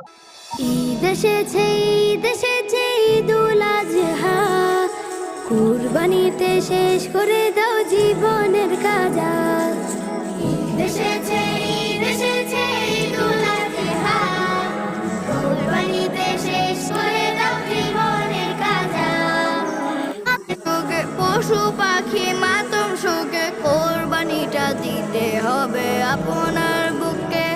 ঈদ এসেছে ঈদ এসেছে ঈদুল আজহা, কুরবানিতে শেষ করে দাও জীবনের কাজা। ঈদ এসেছে ঈদ এসেছে ঈদুল আজহা, কুরবানিতে শেষ করে দাও জীবনের কাজা। পশু পাখি মাতম শোকে কোরবানিটা দিতে হবে আপনার বুকে।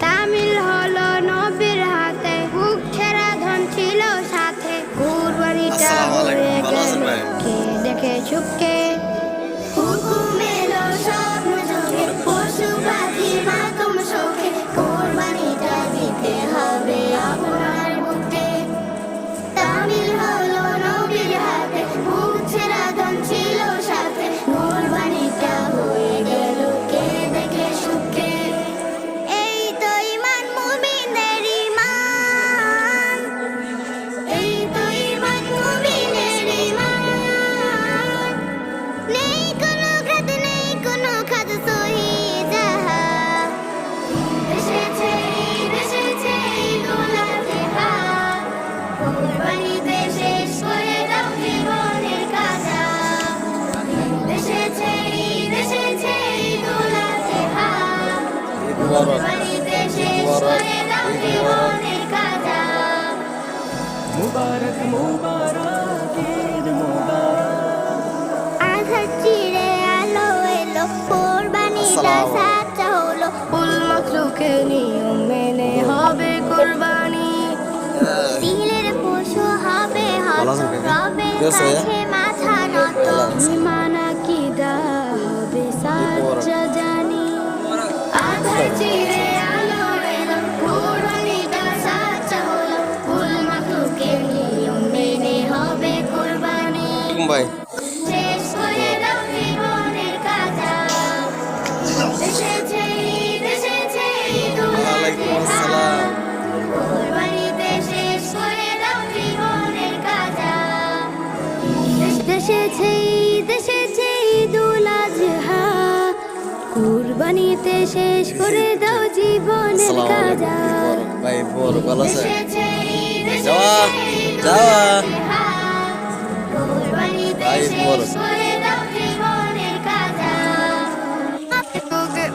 তামিল হলো নবীর হাতে, বুক ছেঁড়া ধন ছিল সাথে, কুরবানিটা হয়ে গেল কে দেখে চুপকে। হুকুম এলো সব যুগে, পশু পাখি মাতম শোকে কোরবানিটা দিতে হবে আপনার বুকে। তামিল হলো নবীর হাতে, বুক ছেঁড়া ধন ছিল সাথে, কুরবানিটা হয়ে গেল কে দেখে সুখে। এই তো ঈমান মুমিনের ঈমান, এই তো ঈমান মুমিনের ঈমান। নেই কোনো খাদ সহি যাহা। এসেছে ঈদ এসেছে ঈদুল আজহা, কুরবানিতে শেষ করে দাও জীবনের কাজা। এসেছে ঈদ এসেছে ঈদুল আজহা, কুরবানিতে শেষ করে দাও জীবনের কাজা। মুবারক মুবারক ঈদ মুবারক। আধার চিরে আলো এলো, কোরবানিটা সাচ্চা হলো, কুল মাখলুকের নিয়ম মেনে হবে কোরবানি। দিলের পশু হবে হত, রবের কাছে মাথা নত, ঈমান আকীদা হবে সাচ্চা জানি। আধার চিরে আলো এলো, কোরবানিটা সাচ্চা হলো, কুল মাখলুকের নিয়ম মেনে হবে কোরবানি। ভাই শেষ করে দাও জীবনের কাজা। এসেছে ঈদ এসেছে ঈদুল ওয়ালাইকুম আজহা, আসসালাম। কুরবানিতে শেষ করে দাও জীবনের কাজা। ঈদ এসেছে ঈদ এসেছে ঈদুল আজহা, কুরবানিতে শেষ করে দাও জীবনের কাজা। ভাই বড় ভালো আছে। এসেছে ঈদ যাওয়া, এসেছে ঈদুল যাওয়া। আজহা, কুরবানিতে ভাই বড়। শেষ করে দাও জীবনের কাজা।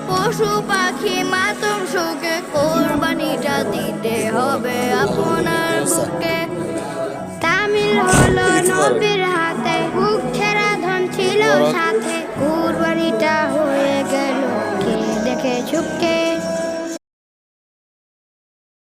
পশু পাখি মাতম শোকে কোরবানিটা দিতে হবে আপনার বুকে। তামিল হলো নবীর হাতে, বুক ছেঁড়া ধন ছিল সাথে, কুরবানিটা হয়ে গেল কে দেখে চুপকে।